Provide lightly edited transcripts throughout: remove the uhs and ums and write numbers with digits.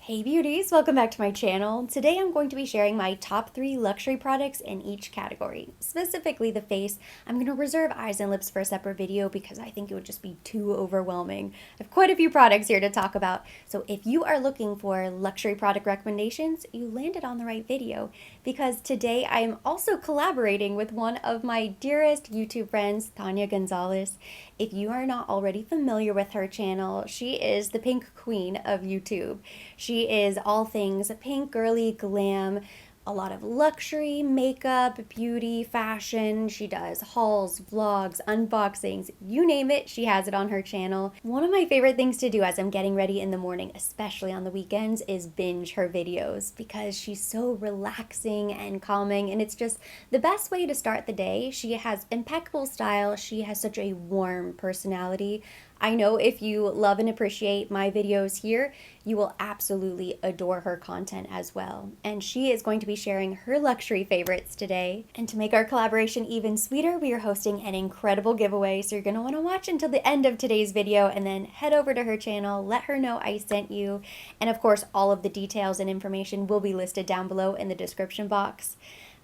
Hey beauties, welcome back to my channel. Today I'm going to be sharing my top 3 luxury products in each category. Specifically the face. I'm going to reserve eyes and lips for a separate video because I think it would just be too overwhelming. I have quite a few products here to talk about, so if you are looking for luxury product recommendations, you landed on the right video because today I am also collaborating with one of my dearest YouTube friends, Tanya Gonzalez. If you are not already familiar with her channel, she is the pink queen of YouTube. She is all things pink, girly, glam, a lot of luxury, makeup, beauty, fashion. She does hauls, vlogs, unboxings, you name it, she has it on her channel. One of my favorite things to do as I'm getting ready in the morning, especially on the weekends, is binge her videos because she's so relaxing and calming, and it's just the best way to start the day. She has impeccable style. She has such a warm personality. I know if you love and appreciate my videos here, you will absolutely adore her content as well. And she is going to be sharing her luxury favorites today. And to make our collaboration even sweeter, we are hosting an incredible giveaway. So you're going to want to watch until the end of today's video and then head over to her channel, let her know I sent you. And of course, all of the details and information will be listed down below in the description box.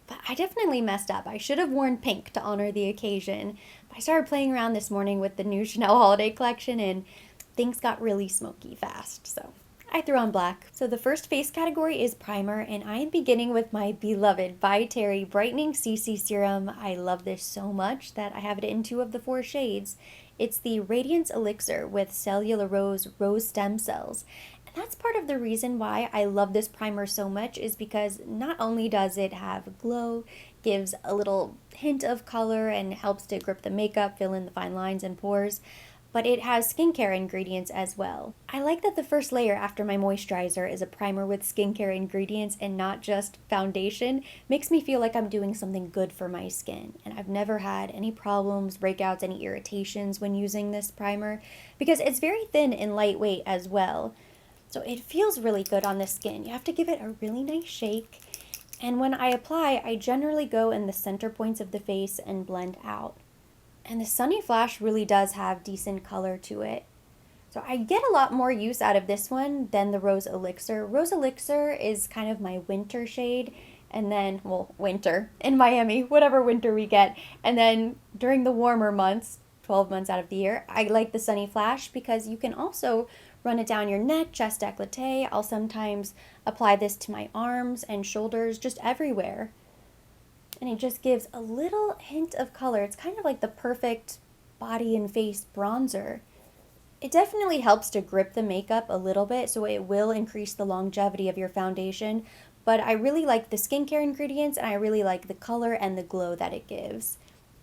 But I definitely messed up. I should have worn pink to honor the occasion. But I started playing around this morning with the new Chanel holiday collection and things got really smoky fast. So I threw on black. So the first face category is primer, and I am beginning with my beloved by Terry Brightening Cc Serum. I love this so much that I have it in 2 of the 4 shades. It's the Radiance Elixir with cellular rose stem cells. That's part of the reason why I love this primer so much, is because not only does it have glow, gives a little hint of color and helps to grip the makeup, fill in the fine lines and pores, but it has skincare ingredients as well. I like that the first layer after my moisturizer is a primer with skincare ingredients and not just foundation. Makes me feel like I'm doing something good for my skin, and I've never had any problems, breakouts, any irritations when using this primer because it's very thin and lightweight as well. So it feels really good on the skin. You have to give it a really nice shake. And when I apply, I generally go in the center points of the face and blend out. And the Sunny Flash really does have decent color to it. So I get a lot more use out of this one than the Rose Elixir. Rose Elixir is kind of my winter shade. And then, well, winter in Miami, whatever winter we get. And then during the warmer months, 12 months out of the year, I like the Sunny Flash because you can also run it down your neck, chest décolleté. I'll sometimes apply this to my arms and shoulders, just everywhere. And it just gives a little hint of color. It's kind of like the perfect body and face bronzer. It definitely helps to grip the makeup a little bit, so it will increase the longevity of your foundation. But I really like the skincare ingredients, and I really like the color and the glow that it gives.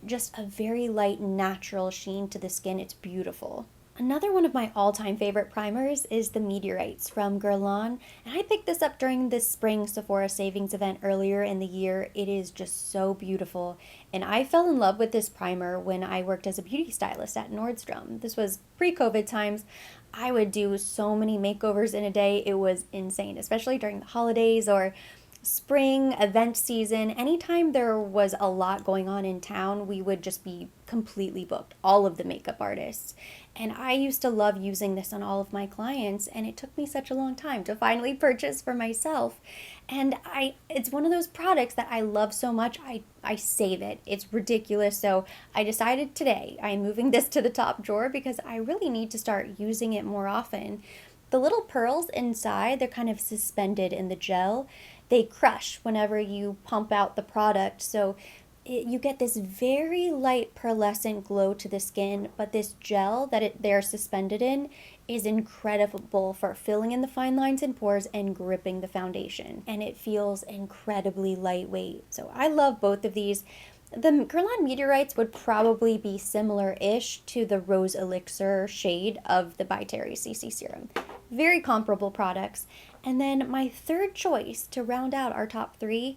Just a very light, natural sheen to the skin. It's beautiful. Another one of my all-time favorite primers is the Meteorites from Guerlain, and I picked this up during this spring Sephora savings event earlier in the year. It is just so beautiful, and I fell in love with this primer when I worked as a beauty stylist at Nordstrom. This was pre-COVID times. I would do so many makeovers in a day. It was insane, especially during the holidays or spring event season. Anytime there was a lot going on in town, we would just be completely booked, all of the makeup artists. And I used to love using this on all of my clients, and it took me such a long time to finally purchase for myself. And it's one of those products that I love so much, I save it. It's ridiculous. So I decided today I'm moving this to the top drawer because I really need to start using it more often. The little pearls inside, they're kind of suspended in the gel. They crush whenever you pump out the product, so you get this very light pearlescent glow to the skin, but this gel that they're suspended in is incredible for filling in the fine lines and pores and gripping the foundation, and it feels incredibly lightweight. So I love both of these. The Guerlain Meteorites would probably be similar-ish to the Rose Elixir shade of the By Terry CC Serum. Very comparable products. And then my third choice to round out our top 3,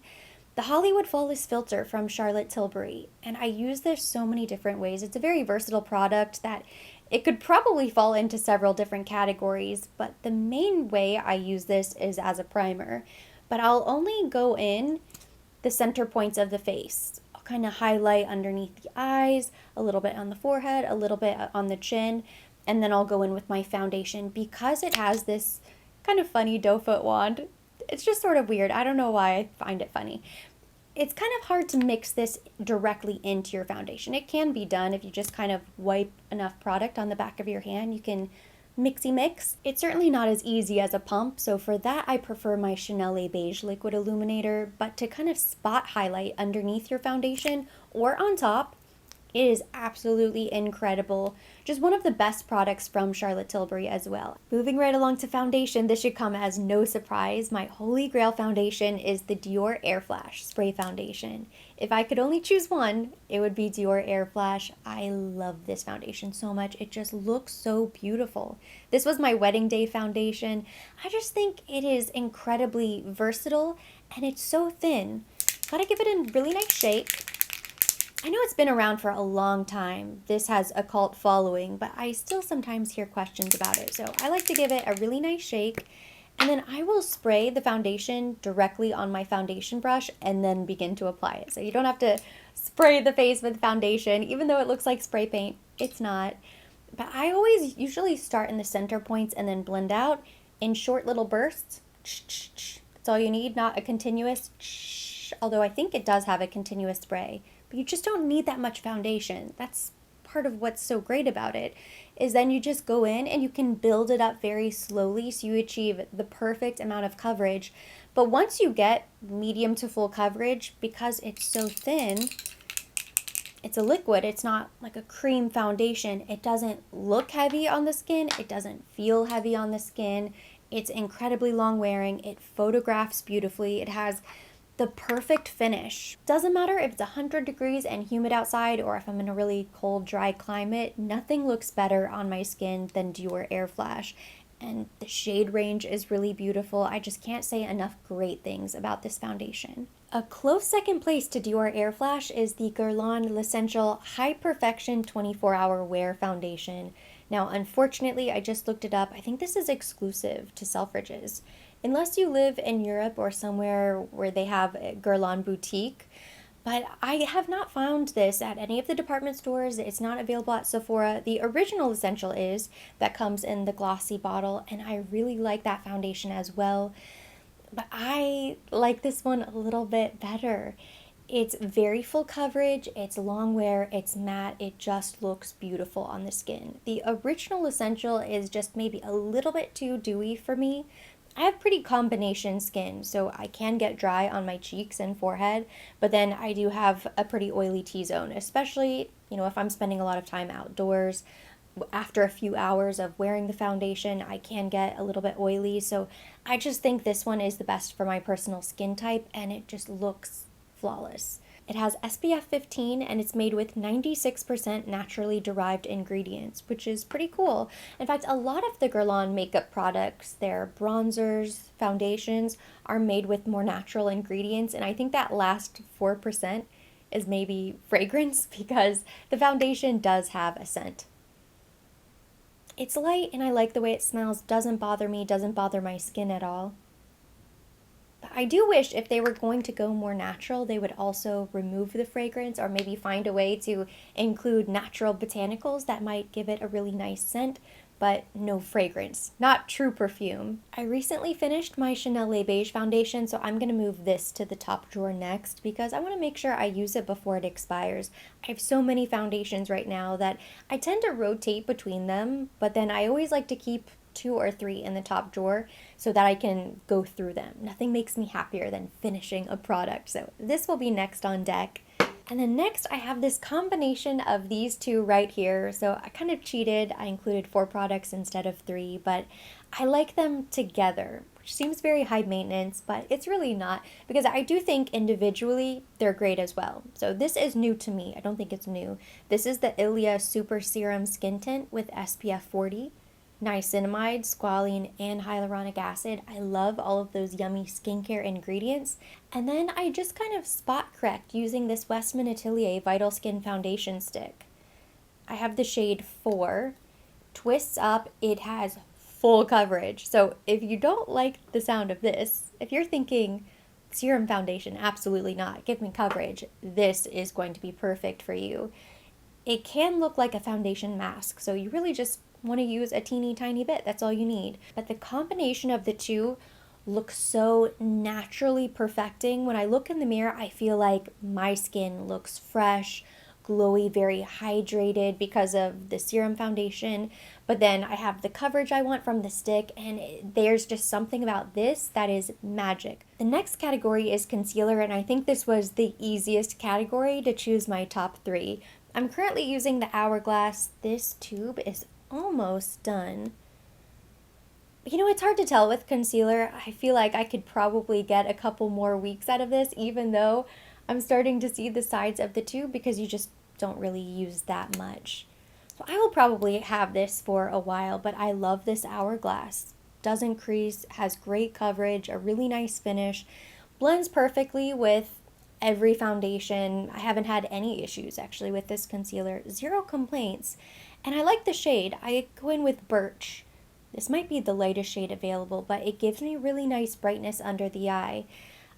the Hollywood Flawless Filter from Charlotte Tilbury. And I use this so many different ways. It's a very versatile product that it could probably fall into several different categories, but the main way I use this is as a primer. But I'll only go in the center points of the face. I'll kind of highlight underneath the eyes, a little bit on the forehead, a little bit on the chin, and then I'll go in with my foundation because it has this kind of funny doe foot wand. It's just sort of weird. I don't know why I find it funny. It's kind of hard to mix this directly into your foundation. It can be done if you just kind of wipe enough product on the back of your hand. You can mixy mix. It's certainly not as easy as a pump, so for that I prefer my Chanel Beige Liquid Illuminator, but to kind of spot highlight underneath your foundation or on top, it is absolutely incredible. Just one of the best products from Charlotte Tilbury as well. Moving right along to foundation, this should come as no surprise. My holy grail foundation is the Dior Air Flash Spray Foundation. If I could only choose one, it would be Dior Air Flash. I love this foundation so much. It just looks so beautiful. This was my wedding day foundation. I just think it is incredibly versatile and it's so thin. Gotta give it a really nice shake. I know it's been around for a long time. This has a cult following, but I still sometimes hear questions about it. So I like to give it a really nice shake, and then I will spray the foundation directly on my foundation brush and then begin to apply it. So you don't have to spray the face with foundation, even though it looks like spray paint. It's not. But I always usually start in the center points and then blend out in short little bursts. That's all you need, not a continuous, although I think it does have a continuous spray. But you just don't need that much foundation. That's part of what's so great about it, is then you just go in and you can build it up very slowly so you achieve the perfect amount of coverage. But once you get medium to full coverage, because it's so thin, it's a liquid, it's not like a cream foundation. It doesn't look heavy on the skin. It doesn't feel heavy on the skin. It's incredibly long wearing. It photographs beautifully. It has the perfect finish. Doesn't matter if it's 100 degrees and humid outside or if I'm in a really cold, dry climate, nothing looks better on my skin than Dior Air Flash. And the shade range is really beautiful. I just can't say enough great things about this foundation. A close second place to Dior Air Flash is the Guerlain L'Essential High Perfection 24-Hour Wear Foundation. Now, unfortunately, I just looked it up. I think this is exclusive to Selfridges. Unless you live in Europe or somewhere where they have a Guerlain boutique. But I have not found this at any of the department stores. It's not available at Sephora. The original Essential is, that comes in the glossy bottle, and I really like that foundation as well. But I like this one a little bit better. It's very full coverage, it's long wear, it's matte, it just looks beautiful on the skin. The original Essential is just maybe a little bit too dewy for me. I have pretty combination skin, so I can get dry on my cheeks and forehead, but then I do have a pretty oily T-zone, especially, if I'm spending a lot of time outdoors. After a few hours of wearing the foundation, I can get a little bit oily, so I just think this one is the best for my personal skin type, and it just looks flawless. It has SPF 15 and it's made with 96% naturally derived ingredients, which is pretty cool. In fact, a lot of the Guerlain makeup products, their bronzers, foundations, are made with more natural ingredients, and I think that last 4% is maybe fragrance because the foundation does have a scent. It's light and I like the way it smells, doesn't bother me, doesn't bother my skin at all. I do wish if they were going to go more natural, they would also remove the fragrance or maybe find a way to include natural botanicals that might give it a really nice scent, but no fragrance, not true perfume. I recently finished my Chanel Beige foundation, so I'm going to move this to the top drawer next because I want to make sure I use it before it expires. I have so many foundations right now that I tend to rotate between them, but then I always like to keep 2 or 3 in the top drawer so that I can go through them. Nothing makes me happier than finishing a product. So this will be next on deck. And then next I have this combination of these two right here. So I kind of cheated. I included 4 products instead of 3, but I like them together, which seems very high maintenance, but it's really not because I do think individually they're great as well. So this is new to me. I don't think it's new. This is the Ilia Super Serum Skin Tint with SPF 40. Niacinamide, squalene, and hyaluronic acid. I love all of those yummy skincare ingredients. And then I just kind of spot correct using this Westminster Vital Skin Foundation Stick. I have the shade 4. Twists up, it has full coverage. So if you don't like the sound of this, if you're thinking serum foundation, absolutely not, give me coverage, this is going to be perfect for you. It can look like a foundation mask, so you really just want to use a teeny tiny bit. That's all you need. But the combination of the two looks so naturally perfecting. When I look in the mirror, I feel like my skin looks fresh, glowy, very hydrated because of the serum foundation. But then I have the coverage I want from the stick, and there's just something about this that is magic. The next category is concealer, and I think this was the easiest category to choose my top 3. I'm currently using the Hourglass. This tube is almost done. You know, it's hard to tell with concealer. I feel like I could probably get a couple more weeks out of this, even though I'm starting to see the sides of the tube because you just don't really use that much. So I will probably have this for a while, but I love this Hourglass. Doesn't crease, has great coverage, a really nice finish, blends perfectly with every foundation. I haven't had any issues actually with this concealer. 0 complaints. And I like the shade. I go in with Birch. This might be the lightest shade available, but it gives me really nice brightness under the eye.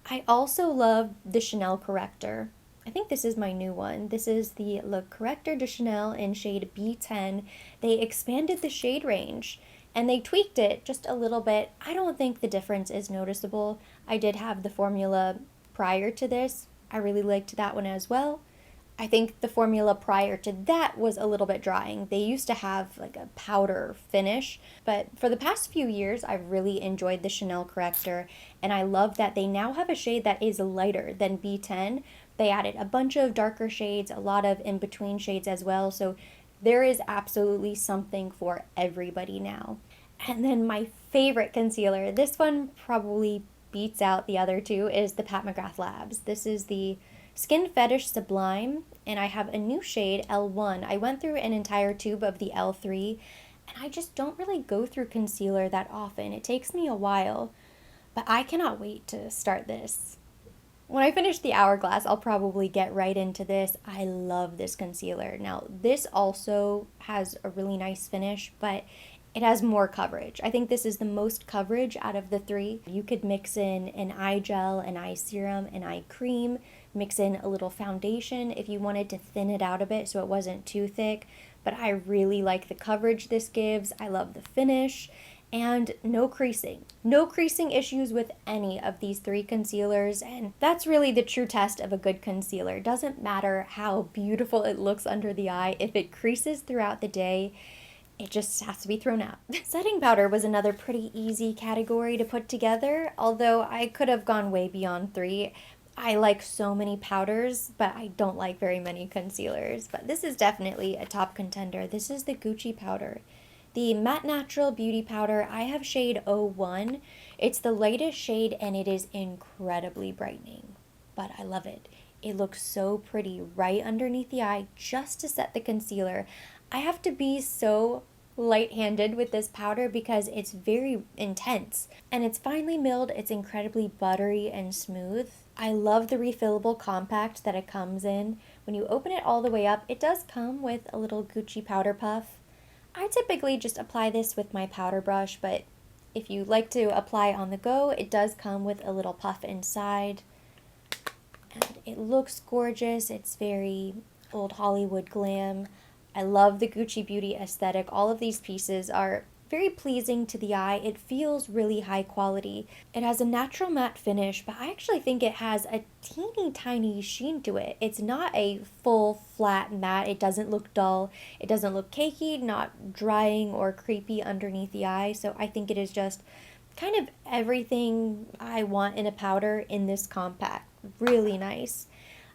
I also love the Chanel Corrector. I think this is my new one. This is the Le Corrector de Chanel in shade B10. They expanded the shade range and they tweaked it just a little bit. I don't think the difference is noticeable. I did have the formula prior to this. I really liked that one as well. I think the formula prior to that was a little bit drying. They used to have like a powder finish, but for the past few years, I've really enjoyed the Chanel Corrector, and I love that they now have a shade that is lighter than B10. They added a bunch of darker shades, a lot of in-between shades as well, so there is absolutely something for everybody now. And then my favorite concealer, this one probably beats out the other two, is the Mcgrath Labs. This is the Skin Fetish Sublime, and I have a new shade, L1. I went through an entire tube of the L3, and I just don't really go through concealer that often. It takes me a while, but I cannot wait to start this. When I finish the Hourglass, I'll probably get right into this. I love this concealer. Now, this also has a really nice finish, but it has more coverage. I think this is the most coverage out of the 3. You could mix in an eye gel, an eye serum, an eye cream, mix in a little foundation if you wanted to thin it out a bit so it wasn't too thick. But I really like the coverage this gives. I love the finish. And no creasing. No creasing issues with any of these 3 concealers, and that's really the true test of a good concealer. It doesn't matter how beautiful it looks under the eye. If it creases throughout the day, it just has to be thrown out. Setting powder was another pretty easy category to put together, although I could have gone way beyond 3. I like so many powders, but I don't like very many concealers. But this is definitely a top contender. This is the Gucci powder. The Matte Natural Beauty Powder, I have shade 01. It's the lightest shade and it is incredibly brightening, but I love it. It looks so pretty right underneath the eye just to set the concealer. I have to be so light-handed with this powder because it's very intense and it's finely milled. It's incredibly buttery and smooth. I love the refillable compact that it comes in. When you open it all the way up, it does come with a little Gucci powder puff. I typically just apply this with my powder brush, but if you like to apply on the go, it does come with a little puff inside. And it looks gorgeous. It's very old Hollywood glam. I love the Gucci Beauty aesthetic. All of these pieces are very pleasing to the eye. It feels really high quality. It has a natural matte finish, but I actually think it has a teeny tiny sheen to it. It's not a full flat matte. It doesn't look dull. It doesn't look cakey, not drying or creepy underneath the eye. So I think it is just kind of everything I want in a powder in this compact. Really nice.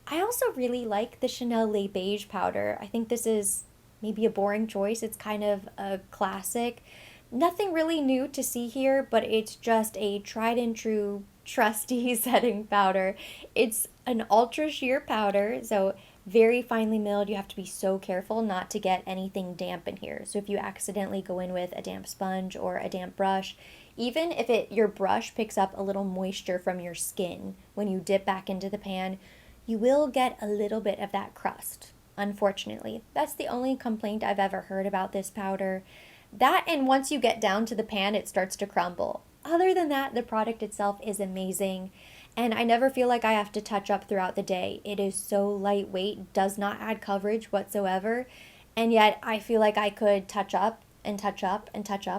I also really like the Chanel Le Beige powder. I think this is maybe a boring choice. It's kind of a classic. Nothing really new to see here, but it's just a tried and true trusty setting powder. It's an ultra sheer powder, so very finely milled. You have to be so careful not to get anything damp in here. So if you accidentally go in with a damp sponge or a damp brush, even if your brush picks up a little moisture from your skin when you dip back into the pan, you will get a little bit of that crust. Unfortunately, that's the only complaint I've ever heard about this powder. That, and once you get down to the pan, it starts to crumble. Other than that, the product itself is amazing, and I never feel like I have to touch up throughout the day. It is so lightweight, does not add coverage whatsoever, and yet I feel like I could touch up and touch up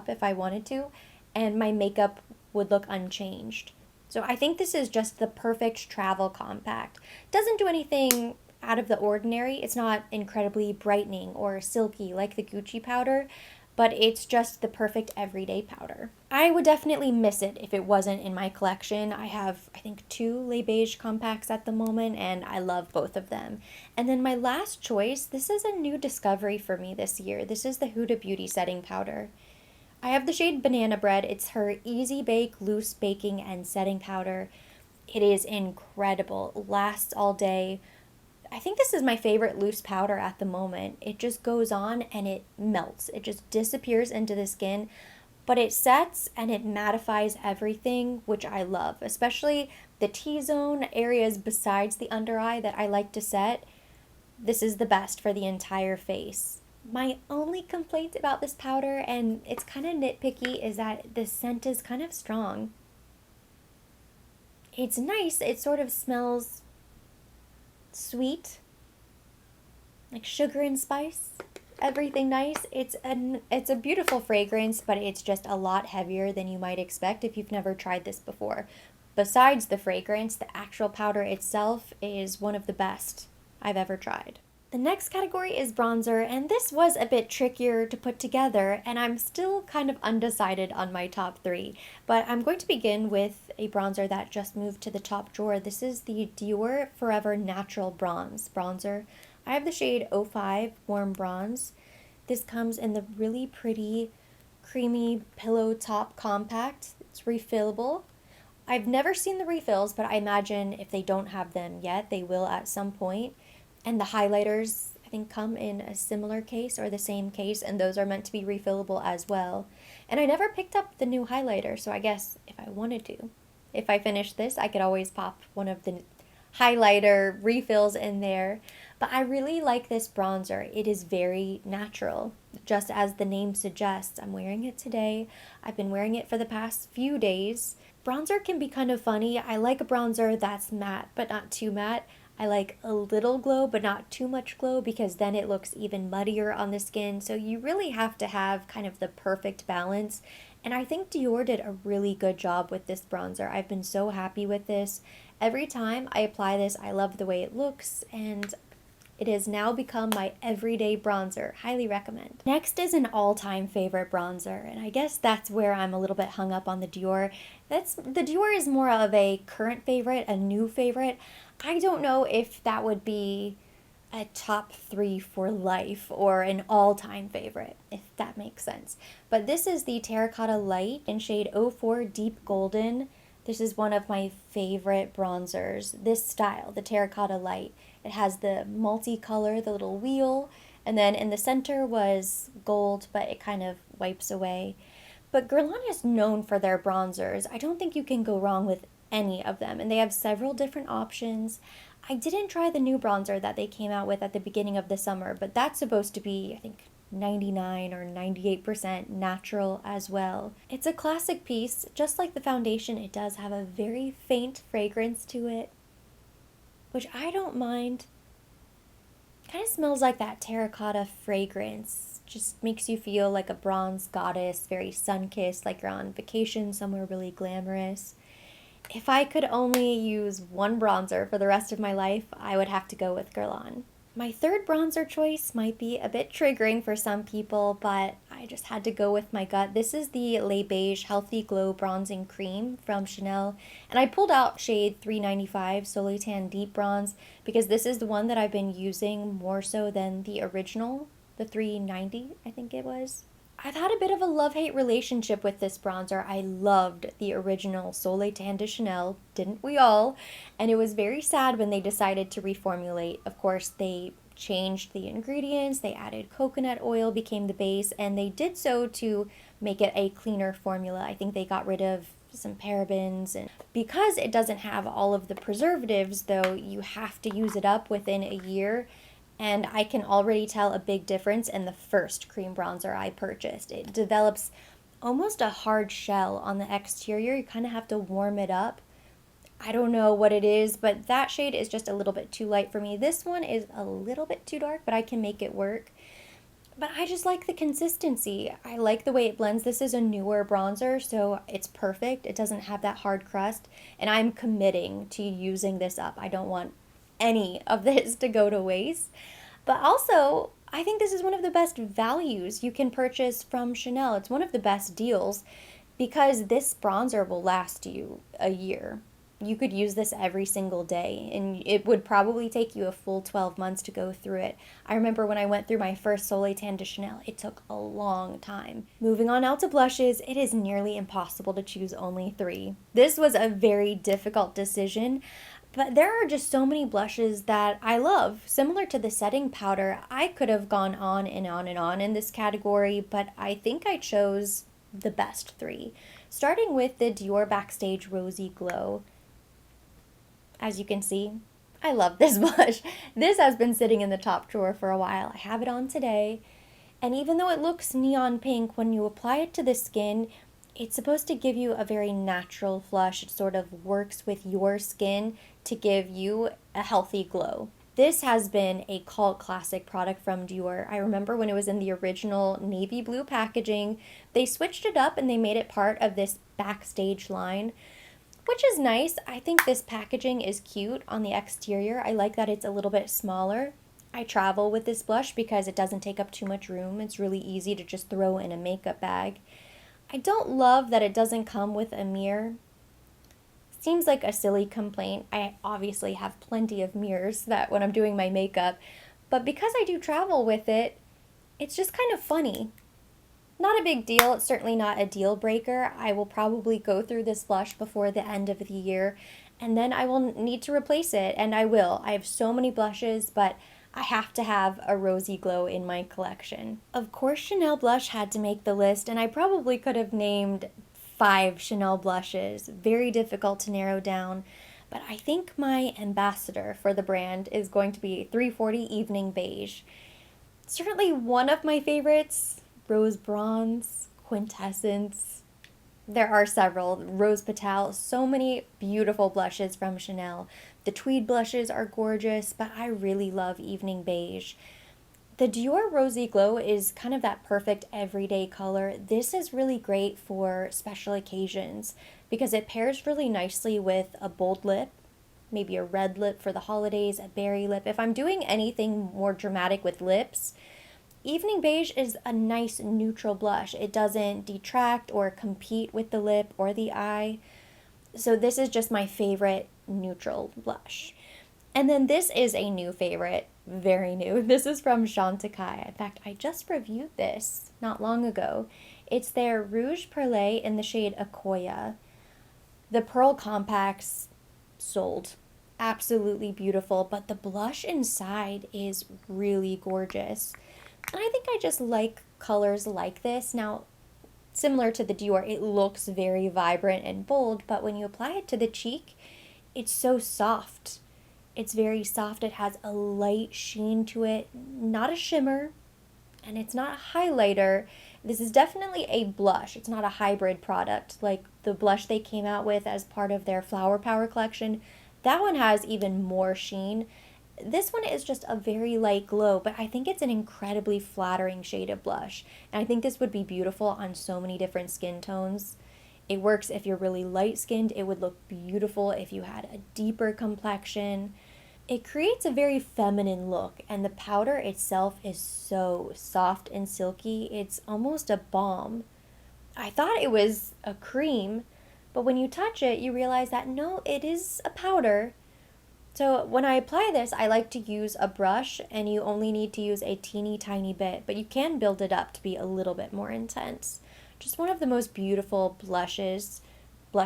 if I wanted to, and my makeup would look unchanged. So I think this is just the perfect travel compact. Doesn't do anything out of the ordinary. It's not incredibly brightening or silky like the Gucci powder, but it's just the perfect everyday powder. I would definitely miss it if it wasn't in my collection. I have, I think, 2 Les Beige compacts at the moment, and I love both of them. And then my last choice, this is a new discovery for me this year. This is the Huda Beauty Setting Powder. I have the shade Banana Bread. It's her Easy Bake, Loose Baking, and Setting Powder. It is incredible. It lasts all day. I think this is my favorite loose powder at the moment. It just goes on and it melts. It just disappears into the skin, but it sets and it mattifies everything, which I love, especially the T-zone areas besides the under eye that I like to set. This is the best for the entire face. My only complaint about this powder, and it's kind of nitpicky, is that the scent is kind of strong. It's nice. It sort of smells sweet, like sugar and spice, everything nice. It's a beautiful fragrance, but it's just a lot heavier than you might expect if you've never tried this before. Besides the fragrance, the actual powder itself is one of the best I've ever tried. The next category is bronzer, and this was a bit trickier to put together, and I'm still kind of undecided on my top 3. But I'm going to begin with a bronzer that just moved to the top drawer. This is the Dior Forever Natural Bronze bronzer. I have the shade 05 Warm Bronze. This comes in the really pretty, creamy pillow top compact. It's refillable. I've never seen the refills, but I imagine if they don't have them yet, they will at some point. And the highlighters, I think, come in a similar case or the same case, and those are meant to be refillable as well. And I never picked up the new highlighter, so I guess if I wanted to, if I finish this, I could always pop one of the highlighter refills in there. But I really like this bronzer. It is very natural, just as the name suggests. I'm wearing it today. I've been wearing it for the past few days. Bronzer can be kind of funny. I like a bronzer that's matte, but not too matte. I like a little glow, but not too much glow, because then it looks even muddier on the skin. So you really have to have kind of the perfect balance. And I think Dior did a really good job with this bronzer. I've been so happy with this. Every time I apply this, I love the way it looks, and it has now become my everyday bronzer. Highly recommend. Next is an all-time favorite bronzer, and I guess that's where I'm a little bit hung up on the Dior. The Dior is more of a current favorite, a new favorite. I don't know if that would be a top 3 for life or an all-time favorite, if that makes sense. But this is the Terracotta Light in shade 04 Deep Golden. This is one of my favorite bronzers. This style, the Terracotta Light. It has the multicolor, the little wheel, and then in the center was gold, but it kind of wipes away. But Guerlain is known for their bronzers. I don't think you can go wrong with any of them, and they have several different options. I didn't try the new bronzer that they came out with at the beginning of the summer, but that's supposed to be, I think, 99 or 98% natural as well. It's a classic piece. Just like the foundation, it does have a very faint fragrance to it, which I don't mind. Kind of smells like that terracotta fragrance. Just makes you feel like a bronze goddess, very sun-kissed, like you're on vacation somewhere really glamorous. If I could only use one bronzer for the rest of my life, I would have to go with Guerlain. My third bronzer choice might be a bit triggering for some people, but I just had to go with my gut. This is the Les Beige Healthy Glow Bronzing Cream from Chanel, and I pulled out shade 395 Soleil Tan Deep Bronze because this is the one that I've been using more so than the original, the 390, I think it was. I've had a bit of a love-hate relationship with this bronzer. I loved the original Soleil Tan de Chanel, didn't we all? And it was very sad when they decided to reformulate. Of course, they changed the ingredients, they added coconut oil, became the base, and they did so to make it a cleaner formula. I think they got rid of some parabens, and because it doesn't have all of the preservatives, though, you have to use it up within a year. And I can already tell a big difference in the first cream bronzer I purchased. It develops almost a hard shell on the exterior. You kind of have to warm it up. I don't know what it is, but that shade is just a little bit too light for me. This one is a little bit too dark, but I can make it work. But I just like the consistency. I like the way it blends. This is a newer bronzer, so it's perfect. It doesn't have that hard crust, and I'm committing to using this up. I don't want any of this to go to waste. But also, I think this is one of the best values you can purchase from Chanel. It's one of the best deals because this bronzer will last you a year. You could use this every single day, and it would probably take you a full 12 months to go through it. I remember when I went through my first Soleil Tan de Chanel, it took a long time. Moving on out to blushes, it is nearly impossible to choose only 3. This was a very difficult decision, but there are just so many blushes that I love. Similar to the setting powder, I could have gone on and on and on in this category, but I think I chose the best 3. Starting with the Dior Backstage Rosy Glow. As you can see, I love this blush. This has been sitting in the top drawer for a while. I have it on today. And even though it looks neon pink, when you apply it to the skin, it's supposed to give you a very natural flush. It sort of works with your skin to give you a healthy glow. This has been a cult classic product from Dior. I remember when it was in the original navy blue packaging, they switched it up and they made it part of this Backstage line, which is nice. I think this packaging is cute on the exterior. I like that it's a little bit smaller. I travel with this blush because it doesn't take up too much room. It's really easy to just throw in a makeup bag. I don't love that it doesn't come with a mirror. Seems like a silly complaint. I obviously have plenty of mirrors that when I'm doing my makeup, but because I do travel with it, it's just kind of funny. Not a big deal. It's certainly not a deal breaker. I will probably go through this blush before the end of the year, and then I will need to replace it, and I will. I have so many blushes, but I have to have a rosy glow in my collection. Of course, Chanel blush had to make the list, and I probably could have named 5 Chanel blushes. Very difficult to narrow down, but I think my ambassador for the brand is going to be 340 Evening Beige. Certainly one of my favorites. Rose Bronze, Quintessence. There are several. Rose Petal, so many beautiful blushes from Chanel. The tweed blushes are gorgeous, but I really love Evening Beige. The Dior Rosy Glow is kind of that perfect everyday color. This is really great for special occasions because it pairs really nicely with a bold lip, maybe a red lip for the holidays, a berry lip. If I'm doing anything more dramatic with lips, Evening Beige is a nice neutral blush. It doesn't detract or compete with the lip or the eye. So this is just my favorite neutral blush. And then this is a new favorite, very new. This is from Chantecaille. In fact, I just reviewed this not long ago. It's their Rouge Perlé in the shade Akoya. The Pearl Compacts sold. Absolutely beautiful, but the blush inside is really gorgeous. And I think I just like colors like this. Now, similar to the Dior, it looks very vibrant and bold, but when you apply it to the cheek, it's so soft. It's very soft. It has a light sheen to it, not a shimmer, and it's not a highlighter. This is definitely a blush. It's not a hybrid product like the blush they came out with as part of their Flower Power collection. That one has even more sheen. This one is just a very light glow, but I think it's an incredibly flattering shade of blush. And I think this would be beautiful on so many different skin tones. It works if you're really light-skinned. It would look beautiful if you had a deeper complexion. It creates a very feminine look, and the powder itself is so soft and silky. It's almost a balm. I thought it was a cream, but when you touch it, you realize that no, it is a powder. So when I apply this, I like to use a brush, and you only need to use a teeny tiny bit, but you can build it up to be a little bit more intense. Just one of the most beautiful blush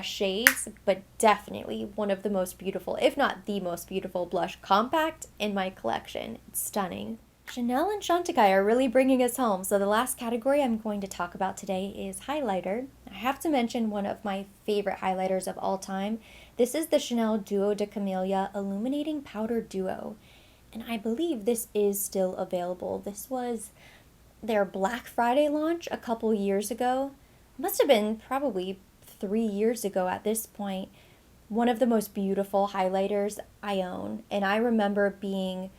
shades, but definitely one of the most beautiful, if not the most beautiful blush compact in my collection. It's stunning. Chanel and Chantecaille are really bringing us home, so the last category I'm going to talk about today is highlighter. I have to mention one of my favorite highlighters of all time. This is the Chanel Duo de Camellia Illuminating Powder Duo, and I believe this is still available. This was their Black Friday launch a couple years ago. Must have been probably 3 years ago at this point. One of the most beautiful highlighters I own, and I remember being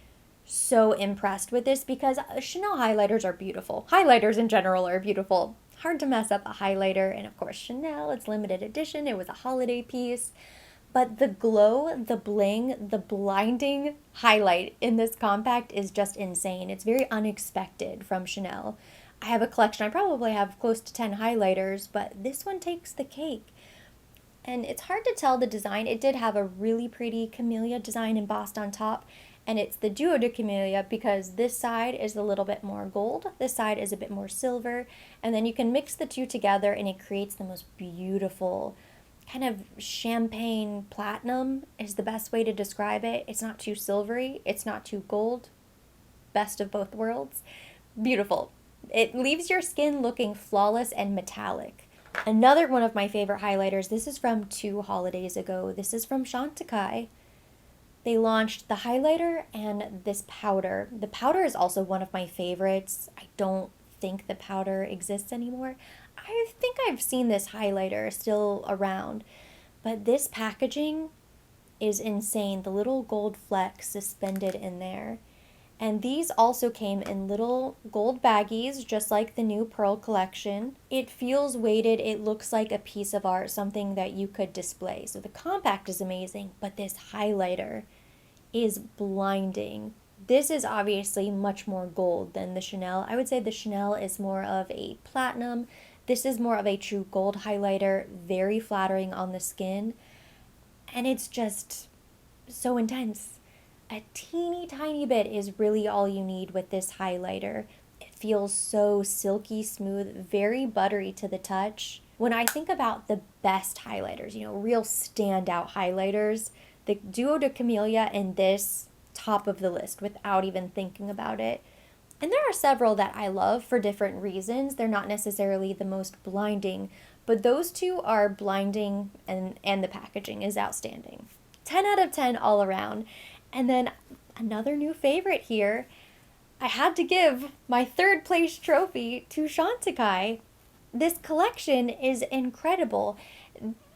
so impressed with this because Chanel highlighters are beautiful. Highlighters in general are beautiful. Hard to mess up a highlighter, and of course Chanel, it's limited edition, it was a holiday piece. But the glow, the bling, the blinding highlight in this compact is just insane. It's very unexpected from Chanel. I have a collection, I probably have close to 10 highlighters, but this one takes the cake. And it's hard to tell the design. It did have a really pretty Camellia design embossed on top, and it's the Duo de Camellia because this side is a little bit more gold, this side is a bit more silver, and then you can mix the two together and it creates the most beautiful kind of champagne platinum is the best way to describe it. It's not too silvery, it's not too gold. Best of both worlds. Beautiful. It leaves your skin looking flawless and metallic. Another one of my favorite highlighters, this is from 2 holidays ago. This is from Chantecaille. They launched the highlighter and this powder. The powder is also one of my favorites. I don't think the powder exists anymore. I think I've seen this highlighter still around, but this packaging is insane. The little gold flecks suspended in there. And these also came in little gold baggies, just like the new Pearl collection. It feels weighted. It looks like a piece of art, something that you could display. So the compact is amazing, but this highlighter is blinding. This is obviously much more gold than the Chanel. I would say the Chanel is more of a platinum. This is more of a true gold highlighter, very flattering on the skin. And it's just so intense. A teeny tiny bit is really all you need with this highlighter. It feels so silky smooth, very buttery to the touch. When I think about the best highlighters, real standout highlighters, the Duo de Camellia and this top of the list without even thinking about it. And there are several that I love for different reasons. They're not necessarily the most blinding, but those two are blinding and the packaging is outstanding. 10 out of 10 all around. And then another new favorite here, I had to give my 3rd place trophy to Chantecaille. This collection is incredible.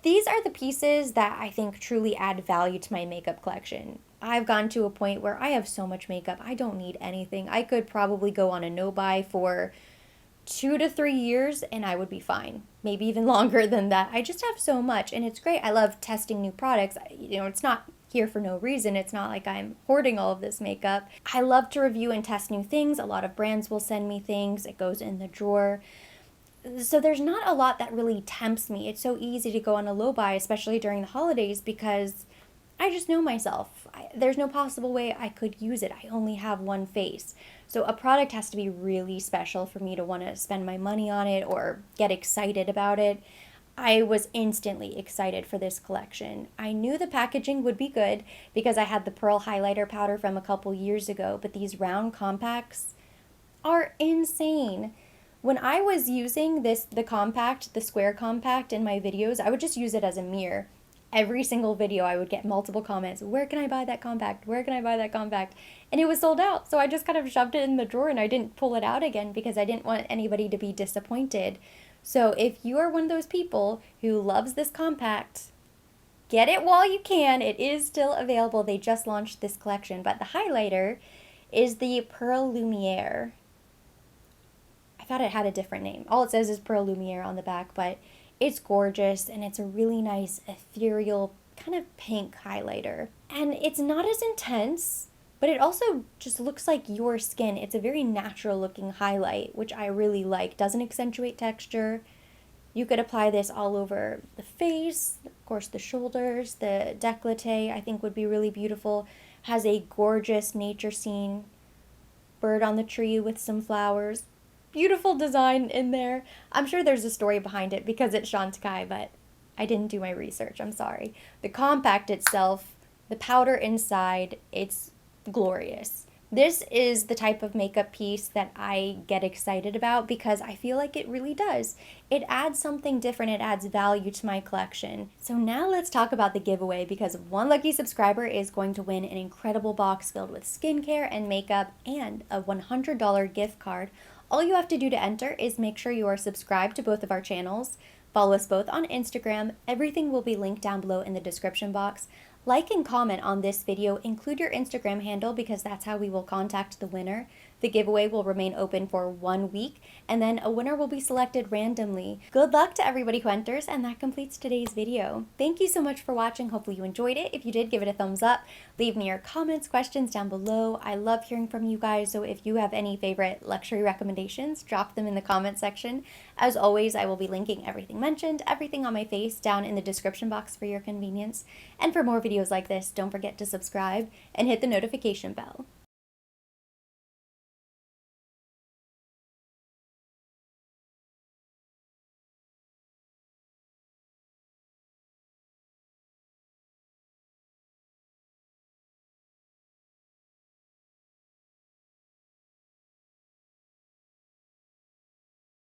These are the pieces that I think truly add value to my makeup collection. I've gotten to a point where I have so much makeup, I don't need anything. I could probably go on a no-buy for 2 to 3 years and I would be fine. Maybe even longer than that. I just have so much and it's great. I love testing new products. It's not here for no reason. It's not like I'm hoarding all of this makeup. I love to review and test new things. A lot of brands will send me things. It goes in the drawer. So there's not a lot that really tempts me. It's so easy to go on a low buy, especially during the holidays, because I just know myself. There's no possible way I could use it. I only have one face. So a product has to be really special for me to want to spend my money on it or get excited about it. I was instantly excited for this collection. I knew the packaging would be good because I had the Pearl highlighter powder from a couple years ago, but these round compacts are insane. When I was using the square compact in my videos, I would just use it as a mirror. Every single video I would get multiple comments, where can I buy that compact? Where can I buy that compact? And it was sold out, so I just kind of shoved it in the drawer and I didn't pull it out again because I didn't want anybody to be disappointed. So if you are one of those people who loves this compact, get it while you can. It is still available. They just launched this collection, but the highlighter is the Pearl Lumiere. I thought it had a different name. All it says is Pearl Lumiere on the back, but it's gorgeous and it's a really nice ethereal kind of pink highlighter. And it's not as intense, but it also just looks like your skin. It's a very natural looking highlight, which I really like. Doesn't accentuate texture. You could apply this all over the face, of course the shoulders, the décolleté I think would be really beautiful. Has a gorgeous nature scene, bird on the tree with some flowers. Beautiful design in there. I'm sure there's a story behind it because it's Chantecaille, but I didn't do my research, I'm sorry. The compact itself, the powder inside, it's glorious. This is the type of makeup piece that I get excited about because I feel like it really does. It adds something different, it adds value to my collection. So now let's talk about the giveaway because one lucky subscriber is going to win an incredible box filled with skincare and makeup and a $100 gift card. All you have to do to enter is make sure you are subscribed to both of our channels, follow us both on Instagram, everything will be linked down below in the description box, Like and comment on this video, include your Instagram handle because that's how we will contact the winner. The giveaway will remain open for 1 week, and then a winner will be selected randomly. Good luck to everybody who enters, and that completes today's video. Thank you so much for watching. Hopefully you enjoyed it. If you did, give it a thumbs up. Leave me your comments, questions down below. I love hearing from you guys, so if you have any favorite luxury recommendations, drop them in the comment section. As always, I will be linking everything mentioned, everything on my face down in the description box for your convenience. And for more videos like this, don't forget to subscribe and hit the notification bell.